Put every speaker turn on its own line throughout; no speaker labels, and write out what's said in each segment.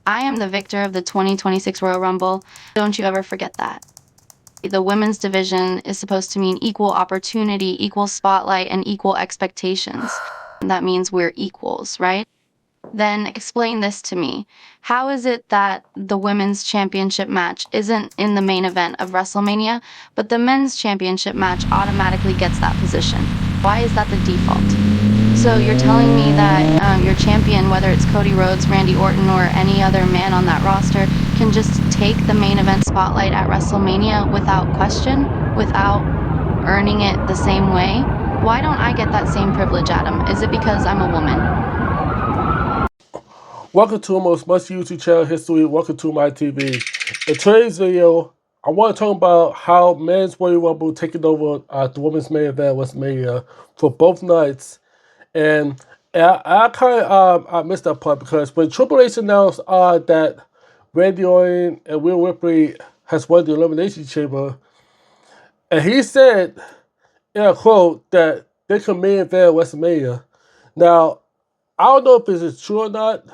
I am the victor of the 2026 Royal Rumble. Don't you ever forget that. The women's division is supposed to mean equal opportunity, equal spotlight, and equal expectations. That means we're equals, right? Then explain this to me. How is it that the women's championship match isn't in the main event of WrestleMania, but the men's championship match automatically gets that position? Why is that the default? So you're telling me that your champion, whether it's Cody Rhodes, Randy Orton, or any other man on that roster, can just take the main event spotlight at WrestleMania without question, without earning it the same way? Why don't I get that same privilege, Adam? Is it because I'm a woman?
Welcome to the most must YouTube channel history. Welcome to my TV. In today's video, I want to talk about how men's Royal Rumble taking over the women's main event WrestleMania for both nights. And I kind of I missed that part because when Triple H announced that Randy Orton and Will Ripley has won the Elimination Chamber, and he said in a quote that they can main event WrestleMania. Now, I don't know if this is true or not,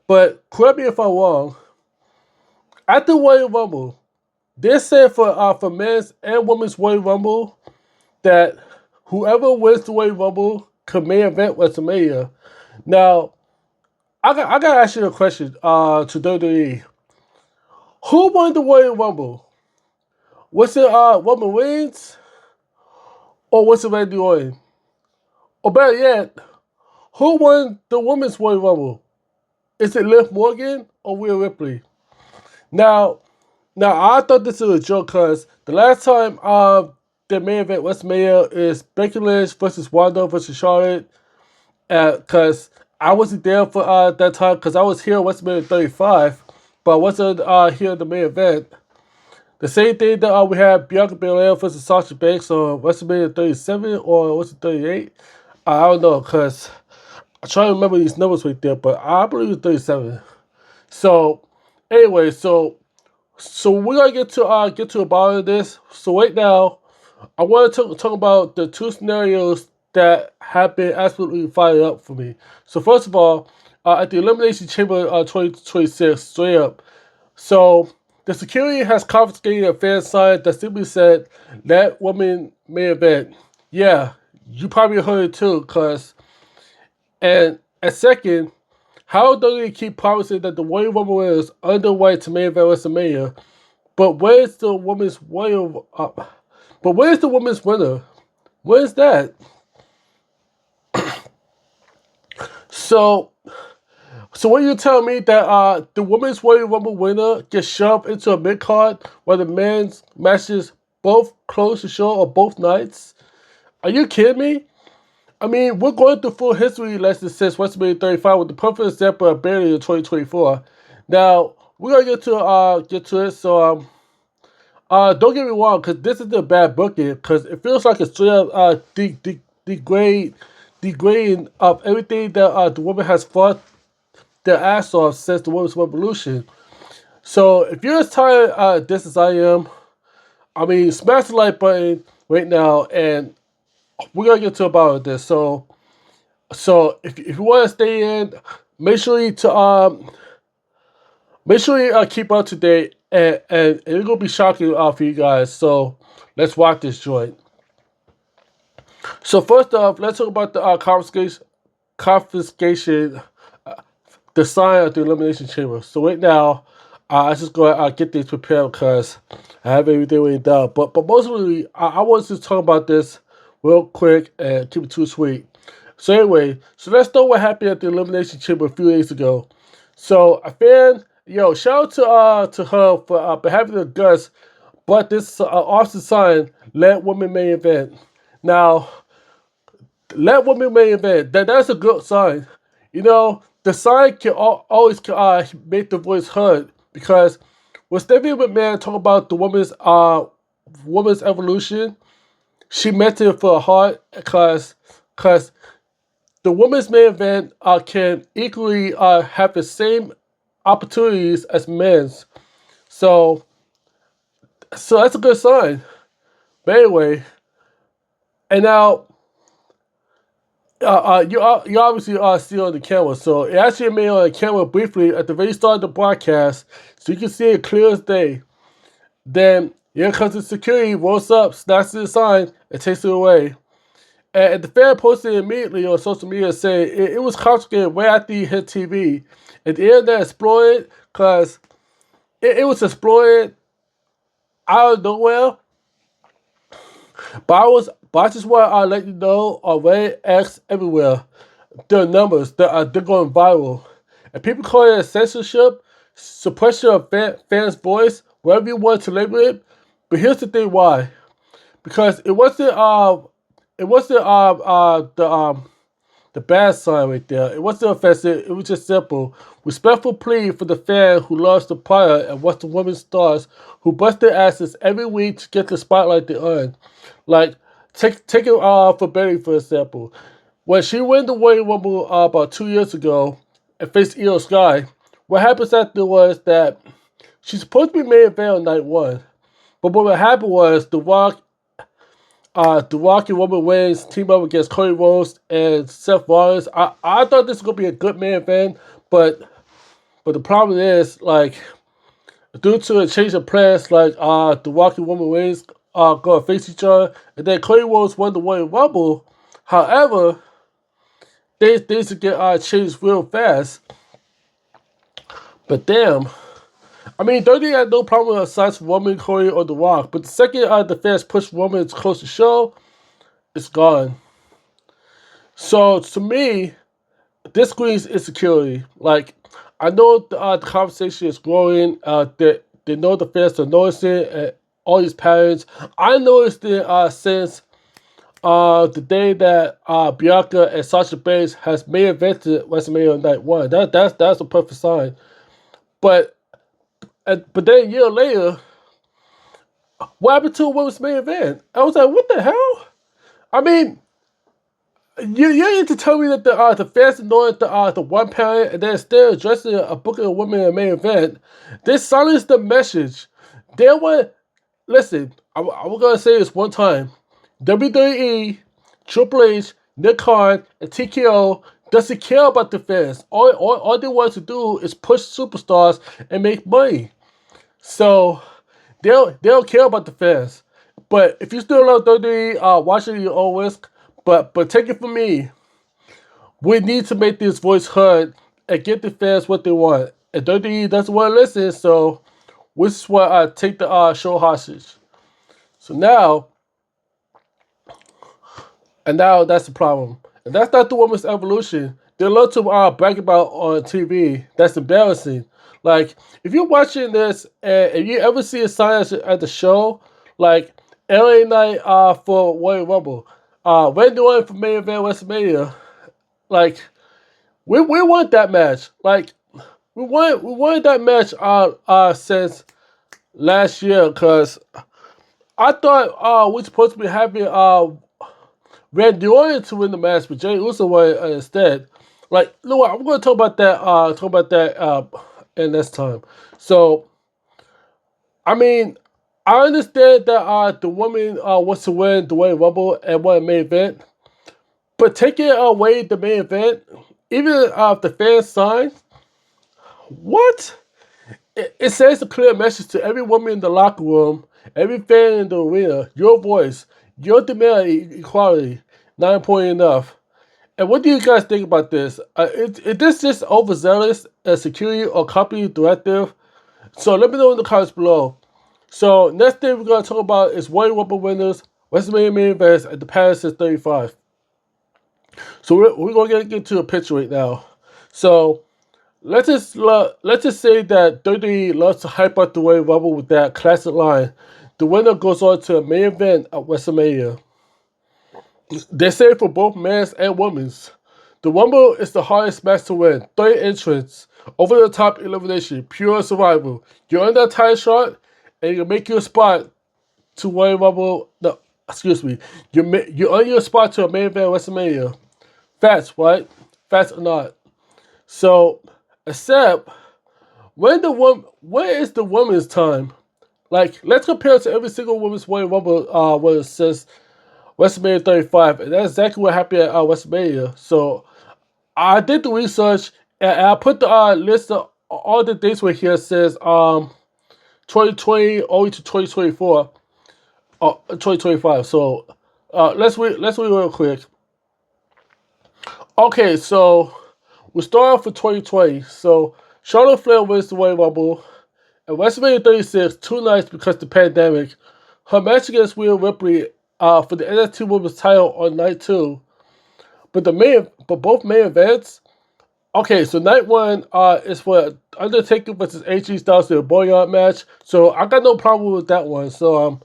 but correct me if I'm wrong. At the Royal Rumble, they said for men's and women's Royal Rumble that whoever wins the Royal Rumble can main event WrestleMania. Now, I gotta ask you a question to WWE. Who won the Royal Rumble? Was it Roman Reigns or was it Randy Orton? Or better yet, who won the women's Royal Rumble? Is it Liv Morgan or Rhea Ripley? Now, Now, I thought this was a joke because the last time the main event WrestleMania is Becky Lynch versus Wanda versus Charlotte. Because I wasn't there for that time because I was here at WrestleMania 35, but I wasn't here at the main event. The same thing that we had Bianca Belair versus Sasha Banks on WrestleMania 37 or was it 38? I don't know because I'm trying to remember these numbers right there, but I believe it's 37. So, anyway, so we're gonna get to the bottom of this. So right now, I want to talk about the two scenarios that have been absolutely fired up for me. So first of all, at the Elimination Chamber 2026, straight up. So the security has confiscated a fan sign that simply said "That woman main event." Yeah, you probably heard it too, cause and second, how do they keep promising that the Royal Rumble is underway to main event WrestleMania? But where's the women's royal? But where's the women's winner? Where's that? So, so what you tell me that the women's Royal Rumble winner gets shoved into a mid card while the men's matches both close the show or both nights? Are you kidding me? I mean, we're going through full history lesson since WrestleMania 35 with the perfect example of Bailey in 2024. Now we're gonna get to it. So don't get me wrong, because this is a bad booking, because it feels like it's straight up degrading of everything that the woman has fought their ass off since the women's revolution. So if you're as tired of this as I am, I mean, smash the like button right now, and we're gonna get to about this. So if you want to stay in, make sure you to make sure you keep up to date, and it's gonna be shocking for you guys. So let's watch this joint. So first off, let's talk about the confiscation, the sign of the elimination chamber. So right now, I just go get these prepared because I have everything written down. But mostly, I want to talk about this real quick and keep it too sweet. So anyway, so let's know what happened at the elimination chamber a few days ago. So a fan, shout out to her for having the guts, but this Austin sign, let women main event. Now, let women main event. That's a good sign. The sign can always make the voice heard because when Stephanie McMahon talked about the woman's evolution, she meant it for her heart because the women's main event can equally have the same opportunities as men's. So that's a good sign. But anyway, and now you obviously see on the camera, so it actually made on the camera briefly at the very start of the broadcast, so you can see it clear as day. Then here comes the security, rolls up, snatches the sign, and takes it away. And the fan posted immediately on social media saying it was confiscated right after he hit TV. And the internet exploded because it was exploited out of nowhere. But I just want to let you know on Reddit, X, everywhere, their numbers, they're going viral. And people call it censorship, suppression of fans' voice, whatever you want to label it. But here's the thing why. Because it wasn't the bad sign right there. It wasn't offensive. It was just simple. Respectful plea for the fan who loves the product and wants the women stars who bust their asses every week to get the spotlight they earn. Like, take it for Betty, for example. When she won the Royal Rumble about 2 years ago and faced Io Sky, what happens after was that she's supposed to be main event on night one. But what happened was The Rock and Roman Reigns team up against Cody Rhodes and Seth Rollins. I thought this was gonna be a good main event, but the problem is like due to a change of plans, like The Rock and Roman Reigns gonna face each other, and then Cody Rhodes won the Royal Rumble. However, things to get changed real fast. But damn, I mean, WWE had no problem with aside Roman, Cody, or The Rock. But the second the fans push Roman to close the show, it's gone. So to me, this screams insecurity. Like, I know the conversation is growing. They know the fans are noticing all these patterns. I noticed it since the day that Bianca and Sasha Banks has main evented WrestleMania on night one. That's a perfect sign. But but then a year later, what happened to a women's main event? I was like, what the hell? I mean, you need to tell me that the fans ignored the one parent and then still addressing a booking of women in the main event. They silenced the message. They want listen. I'm gonna say this one time. WWE, Triple H, Nick Khan, and TKO doesn't care about the fans. All they want to do is push superstars and make money. So they don't care about the fans. But if you still love WWE, watch it at your own risk. But take it from me, we need to make this voice heard and get the fans what they want. And WWE doesn't want to listen, so we just want to take the show hostage. So now that's the problem. And that's not the women's evolution. They love to brag about on TV. That's embarrassing. Like, if you're watching this and if you ever see a sign at the show, like LA Night for Royal Rumble, when doing for main event WrestleMania, like we want that match. Like we wanted that match since last year because I thought we were supposed to be having Randy Orton to win the match, but Jey Uso won instead. Like, look, I'm going to talk about that. In this time. So, I mean, I understand that the woman wants to win the Royal Rumble and win a main event, but taking away the main event, even if the fans sign, what? It sends a clear message to every woman in the locker room, every fan in the arena. Your voice, your demand equality, not important enough. And what do you guys think about this? Is this just overzealous security or company directive? So let me know in the comments below. So next thing we're going to talk about is Royal Rumble winners, WrestleMania main events, and the past is 35. So we're going to get into a picture right now. So let's just say that WWE loves to hype up the Royal Rumble with that classic line. The winner goes on to a main event at WrestleMania. They say for both men's and women's. The Rumble is the hardest match to win. 30 entrants, over the top elimination, pure survival. You're on that title shot, and you make your spot to Royal Rumble. No, excuse me. You're on your spot to a main event WrestleMania. Facts, right? Facts or not. So, except when is the women's time? Like, let's compare it to every single women's Royal Rumble since WrestleMania 35, and that's exactly what happened at WrestleMania. So I did the research, and I put the list of all the dates where here says 2020 only to 2024, 2025. So let's read real quick. Okay, so we start off with 2020. So Charlotte Flair wins the Royal Rumble. At WrestleMania 36, 2 nights because of the pandemic. Her match against Rhea Ripley for the NXT Women's title on night 2. But both main events. Okay, so night 1 is for Undertaker versus AJ Styles in a Boneyard match. So I got no problem with that one. So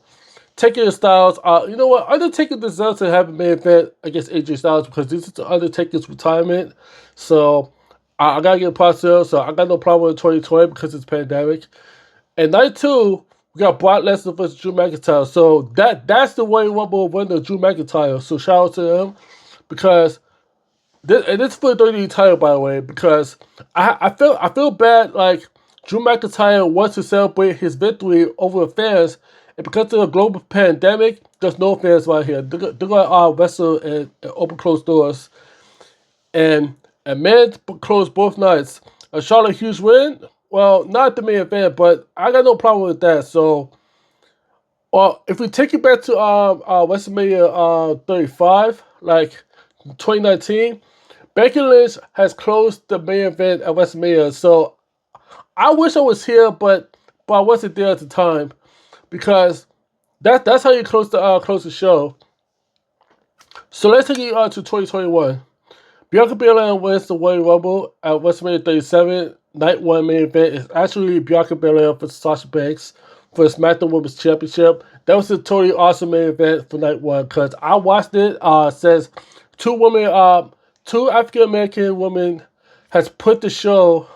Taker Styles, you know what? Undertaker deserves to have a main event against AJ Styles because this is the Undertaker's retirement. So I gotta get positive. So I got no problem with 2020 because it's pandemic. And night 2, we got Brock Lesnar versus Drew McIntyre. So that's the Royal Rumble winner, Drew McIntyre. So shout out to him because this is for the WWE title, by the way, because I feel bad like Drew McIntyre wants to celebrate his victory over the fans, and because of the global pandemic, there's no fans right here. They're gonna wrestle and open closed doors, and men closed both nights. A Charlotte Hughes win. Well, not the main event, but I got no problem with that. So, if we take it back to WrestleMania 35, like 2019. Becky Lynch has closed the main event at WrestleMania, so I wish I was here, but I wasn't there at the time because that's how you close the show. So let's take it to 2021. Bianca Belair wins the Royal Rumble at WrestleMania 37. Night 1 main event is actually Bianca Belair versus Sasha Banks for the SmackDown Women's Championship. That was a totally awesome main event for night 1 because I watched it. It says two African American women has put the show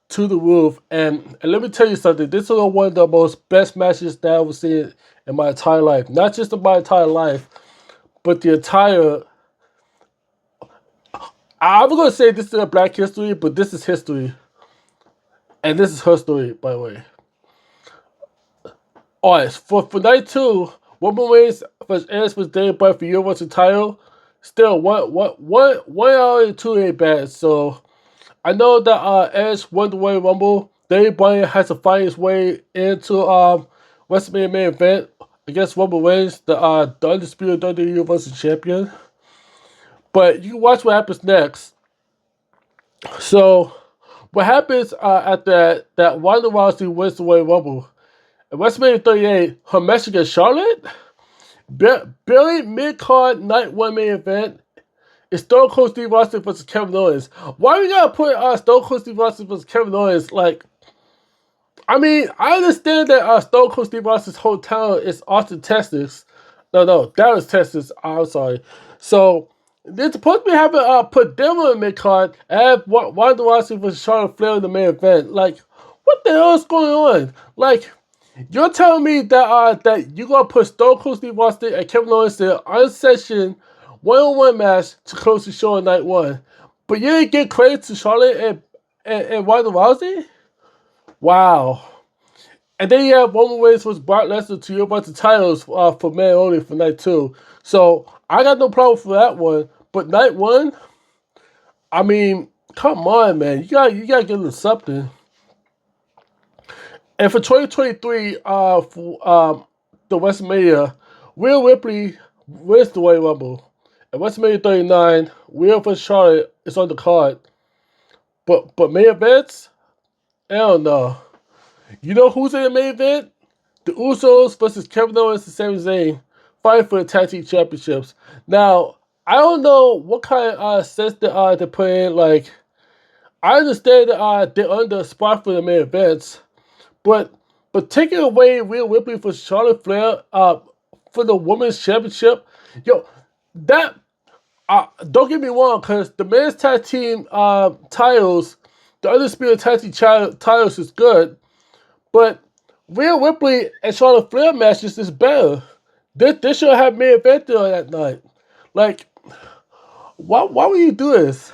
to the roof, and let me tell you something. This is one of the most best matches that I've ever seen in my entire life. Not just in my entire life, but the entire. I'm gonna say this is a Black history, but this is history, and this is her story, by the way. All right, for night 2, Roman Reigns versus Edge was Daniel Bryan for Universal title. Still, one hour and 2 ain't bad. So I know that Edge won the Royal Rumble. Daniel Bryan has to find his way into WrestleMania main event against Roman Reigns, the undisputed WWE Universal Champion. But you can watch what happens next. So what happens after that Ronda Rousey wins the Royal Rumble? At WrestleMania 38, her match against Charlotte, barely mid-card night 1 main event, is Stone Cold Steve Austin versus Kevin Owens. Why we gotta put Stone Cold Steve Austin versus Kevin Owens? Like, I mean, I understand that Stone Cold Steve Austin's whole town is Austin, Texas. No, Dallas, Texas. I'm sorry. So they're supposed to be having put them on the mid card and have Ronda Rousey versus Charlotte Flair in the main event. Like, what the hell is going on? Like, you're telling me that you're gonna put Stone Cold Steve Austin and Kevin Owens in an unsanctioned one-on-one match to close the show on night 1, but you didn't give credit to Charlotte and Ronda Rousey? Wow. And then you have Roman Reigns versus Brock Lesnar to your bunch of titles for men only for night 2. So I got no problem for that one. But night 1, I mean, come on, man, you gotta give them something. And for 2023, for the WrestleMania, Rhea Ripley wins the Royal Rumble. At WrestleMania 39, Rhea vs. Charlotte is on the card. But main events? Hell no. You know who's in the main event? The Usos versus Kevin Owens and Sami Zayn fighting for the tag team championships. Now, I don't know what kind of sense they put in. Like, I understand that they're under a spot for the main events, but taking away Rhea Ripley for Charlotte Flair for the women's championship, yo, that don't get me wrong, because the men's tag team titles, the undisputed tag team titles is good, but Rhea Ripley and Charlotte Flair matches is better. They should have main event there that night. Like, why would you do this?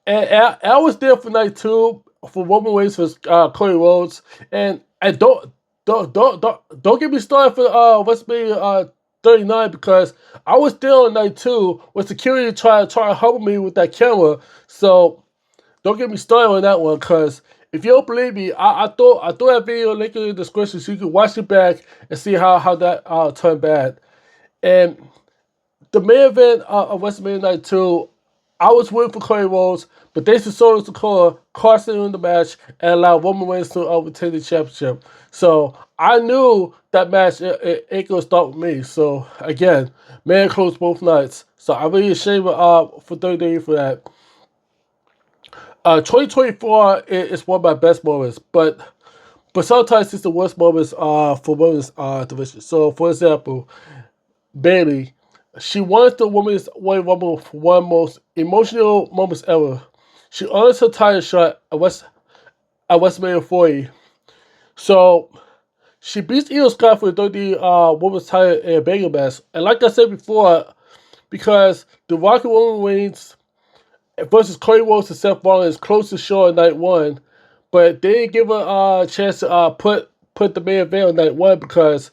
And I was there for night 2 for Roman Reigns versus Cody Rhodes, and don't get me started for WrestleMania 39 because I was still on night 2 with security trying to help me with that camera. So don't get me started on that one because if you don't believe me, I throw that video link in the description so you can watch it back and see how that turned bad. And the main event of WrestleMania Night 2, I was rooting for Cody Rhodes, but they decided to call Carson in the match and allow Roman Reigns to retain the championship. So I knew that match ain't gonna start with me. So again, man close both nights. So I'm really ashamed for WWE for that. 2024 is one of my best moments, but sometimes it's the worst moments for women's division. So for example, Bailey, she won the Women's Royal Rumble for one of the most emotional moments ever. She earns her title shot at WrestleMania 40. So she beats Io Scott for the WWE Women's title in a Banger match. And like I said before, because the Rock and Roman Reigns versus Cody Rhodes and Seth Rollins is close to show on night 1, but they didn't give her a chance to put the main event on night 1 because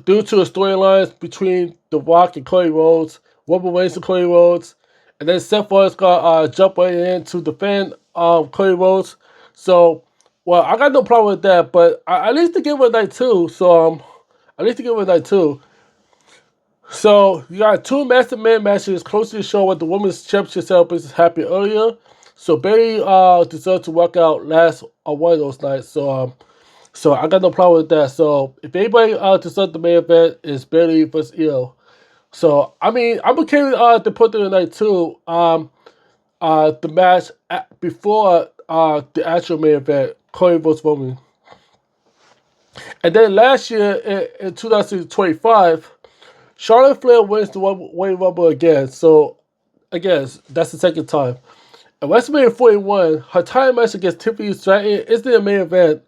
due to the storylines between The Rock and Cody Rhodes, Roman Reigns and Cody Rhodes, and then Seth Rollins got jump right in to defend Cody Rhodes. So, well, I got no problem with that, but at least to give her a night 2. So, at least to give her a night 2. So, you got 2 Master Man matches close to the show with the Women's Championship celebrations happened earlier. So, Bayley deserved to walk out last on one of those nights. So I got no problem with that. So if anybody deserves the main event, is Bayley versus Io. So I mean, I'm okay with to put the night 2. The match before the actual main event, Cody versus Roman. And then last year in 2025, Charlotte Flair wins the Royal Rumble again. So again, that's the second time. At WrestleMania 41, her title match against Tiffany Stratton is the main event.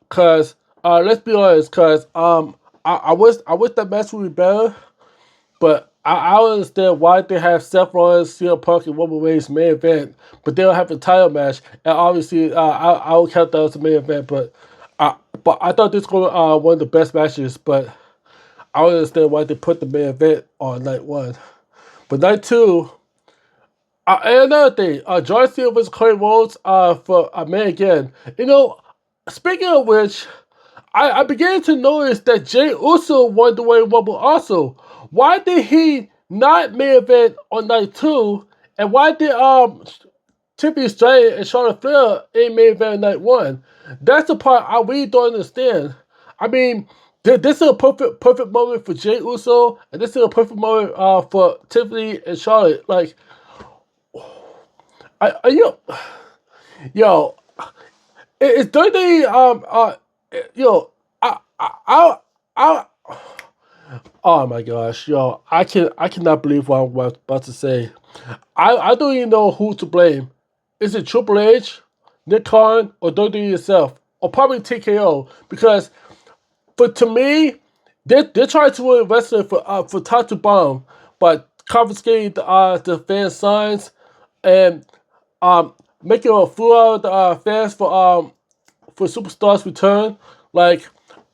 Cause let's be honest, I wish that match would be better, but I don't understand why they have Seth Rollins, CM Punk, and Roman Reigns main event, but they don't have a title match. And obviously, I will count that as the main event, but I thought this was one of the best matches, but I don't understand why they put the main event on night 1. But night 2, and another thing, John Cena versus Cody Rhodes for a man again. You know, speaking of which, I began to notice that Jey Uso won the Royal Rumble also. Why did he not main event on night 2? And why did Tiffany Stratton and Charlotte Flair ain't main event on night 1? That's the part I really don't understand. I mean, this is a perfect moment for Jey Uso, and this is a perfect moment for Tiffany and Charlotte. Like, yo, it's dirty. Yo, I, oh my gosh, yo, I cannot believe what I'm about to say. I don't even know who to blame. Is it Triple H, Nick Khan, or WWE itself, or probably TKO? Because to me, they're trying to win wrestling for top to bottom, but confiscating the fan signs and making a fool out of the fans for Superstars Return. Like,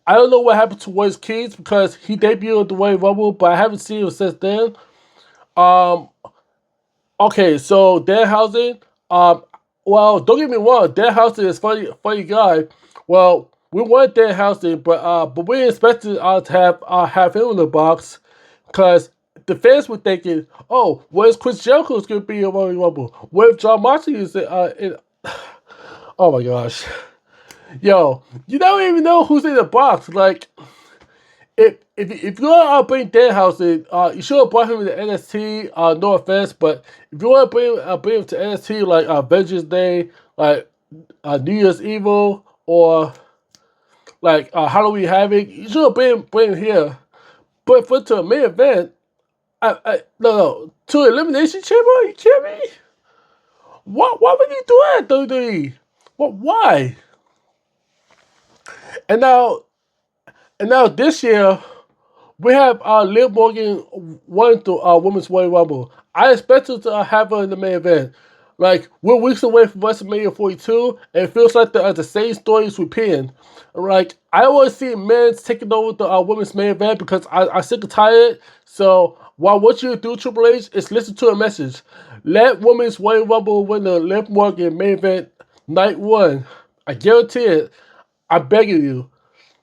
I don't know what happened to Royce Keys because he debuted at the Royal Rumble, but I haven't seen him since then. Okay, so Danhausen, well, don't get me wrong, Danhausen is funny guy. Well, we want Danhausen, but we expected to have him in the box because the fans were thinking, oh, where's Chris Jericho's going to be in Royal Rumble? What if John Moxley is in? Oh my gosh. Yo, you don't even know who's in the box. Like, if you want to bring Danhausen, you should have brought him to NXT. No offense, but if you want to bring him to NXT, like Vengeance Day, like New Year's Evil, or like Halloween Havoc, you should have bring him here. But for to a main event, no, to Elimination Chamber, are you kidding me? Why would you do that, WWE? Why? And now this year, we have Liv Morgan won the Women's Royal Rumble. I expected to have her in the main event. Like, we're weeks away from WrestleMania 42, and it feels like the same story is repeating. Like, I don't want to see men taking over the women's main event because I'm sick and tired. So, what I want you to do, Triple H, is listen to a message. Let Women's Royal Rumble winner Liv Morgan main event night one. I guarantee it. I'm begging you.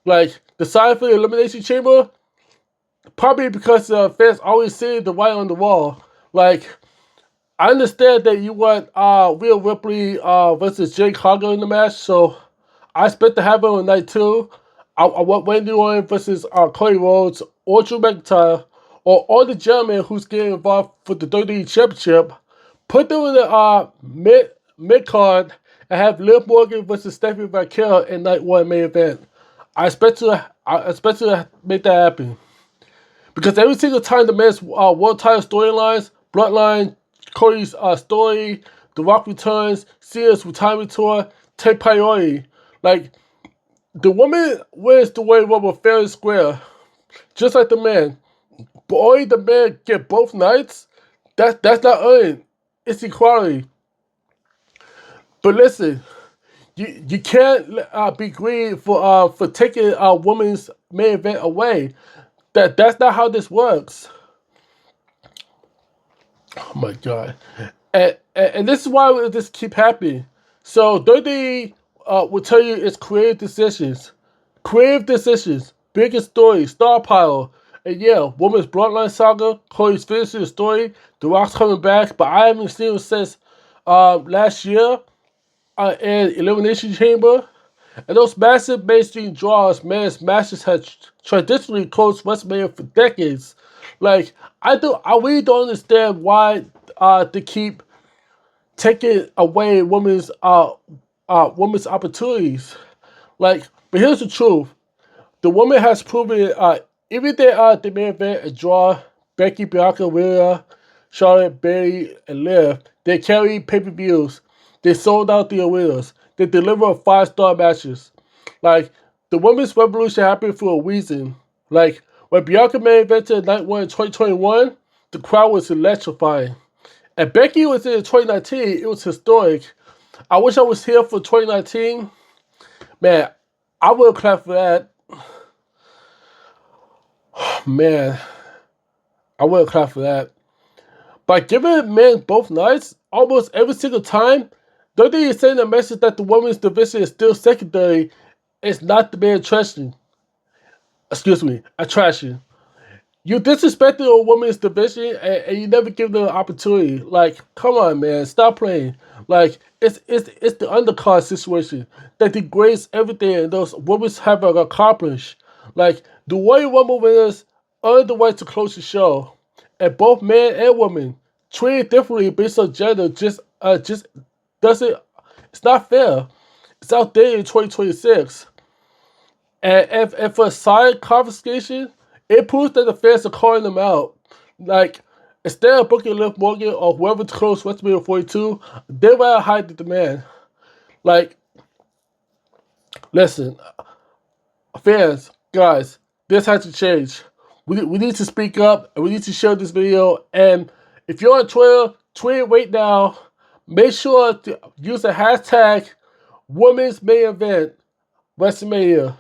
Like, the sign for the Elimination Chamber, probably because fans always see the writing on the wall. Like, I understand that you want Rhea Ripley versus Jake Hager in the match, so I expect to have it on night two. I want Randy Orton versus Cody Rhodes or Drew McIntyre or all the gentlemen who's getting involved for the WWE Championship. Put them in the mid card and have Liv Morgan versus Stephanie Vaquero in night one main event. I expect to make that happen. Because every single time the men's world title storylines, Bloodline, Cody's story, The Rock returns, Cena's retirement tour, take priority. Like, the woman wins the Royal Rumble fair and square, just like the man. But only the man get both nights. That's not earning. It's equality. But listen, you can't be greedy for taking a woman's main event away. That's not how this works. Oh my god. And this is why this keep happening. So WWE will tell you it's creative decisions. Creative decisions. Biggest story, star power. And yeah, Women's Bloodline Saga, Cody's finishing the story, The Rock's coming back, but I haven't seen him since last year in Elimination Chamber. And those massive mainstream draws, men's matches have traditionally closed WrestleMania for decades. Like, I really don't understand why they keep taking away women's opportunities. Like, but here's the truth: the woman has proven even they main event a draw. Becky, Bianca, Rhea, Charlotte, Bayley, and Liv. They carry pay-per-views. They sold out the arenas. They deliver five-star matches. Like, the women's revolution happened for a reason. Like, when Bianca main evented night one in 2021, the crowd was electrifying. And Becky was in 2019, it was historic. I wish I was here for 2019. Man, I would have clapped for that. Man, I would have clapped for that. By giving men both nights, almost every single time, WWE is sending a message that the women's division is still secondary. It's not the main attraction. Attraction. You disrespected a women's division and you never give them an opportunity. Like, come on, man, stop playing. Like, it's the undercard situation that degrades everything and those women have accomplished. Like, the Royal Rumble winners earned the right to close the show, and both men and women treated differently based on gender. Just doesn't. It's not fair. It's outdated in 2026. And for side confiscation, it proves that the fans are calling them out. Like, instead of booking Liv Morgan or whoever to close WrestleMania 42, they rather hide the demand. Like, listen, fans, guys, this has to change. We need to speak up and we need to share this video. And if you're on Twitter, tweet it right now. Make sure to use the hashtag Women's Main Event WrestleMania.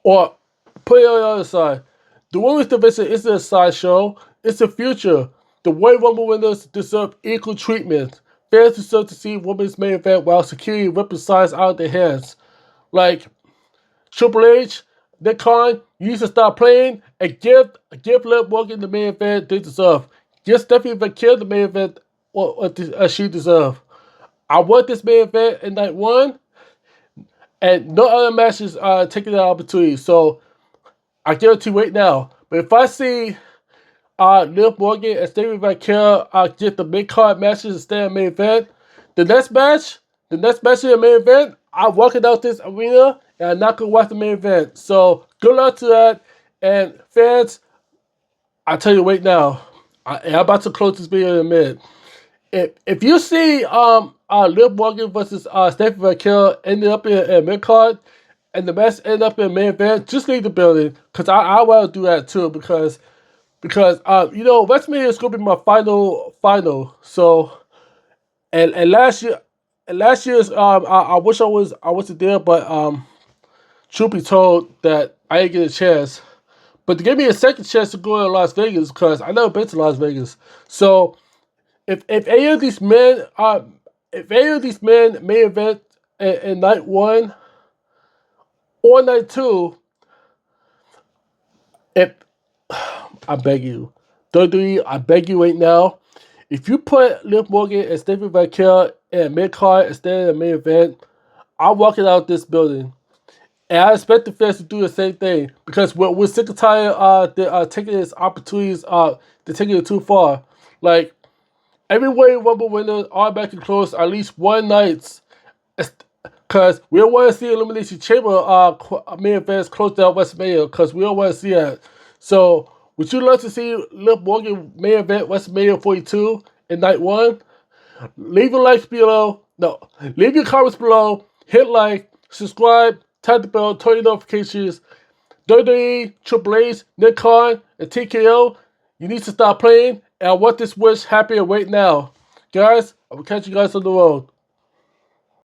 Or put it on the other side. The women's division isn't a sideshow. It's the future. The Royal Rumble winners deserve equal treatment. Fans deserve to see women's main event while security ripping signs out of their hands. Like, Triple H, Nick Khan, you need to stop playing and give Liv Morgan the main event they deserve. Give Stephanie Vaquero the main event what she deserves. I want this main event in night one, and no other matches are taking that opportunity. So I guarantee right now. But if I see Liv Morgan and Stephanie Vaquero get the mid card matches instead of main event, the next match in the main event, I'm walking out this arena and I'm not gonna watch the main event. So good luck to that. And fans, I tell you right now, I'm about to close this video in a minute. If you see Liv Morgan versus Stephanie Vaquero ended up in mid card, and the match end up in main event, just leave the building because I want to do that too because WrestleMania is gonna be my final. So And last year's I wish I wasn't there, but truth be told, that I didn't get a chance. But to give me a second chance to go to Las Vegas, because I never been to Las Vegas. So if any of these men main event in night one or night two, if I beg you, WWE, I beg you right now, if you put Liv Morgan and Stephanie Vaquer in mid card instead of the main event, I'm walking out this building. And I expect the fans to do the same thing because we're sick and tired taking these opportunities they're taking it too far. Like every Royal Rumble winner automatically close at least one night because we don't want to see Elimination Chamber main events close down WrestleMania because we don't want to see that. So would you love to see Liv Morgan main event WrestleMania 42 in night one? Leave your likes below. No, leave your comments below. Hit like, subscribe, tap the bell, turn your notifications. WWE, Triple H, Nick Khan, and TKO, you need to stop playing. And I want this wish happy right now. Guys, I will catch you guys on the road.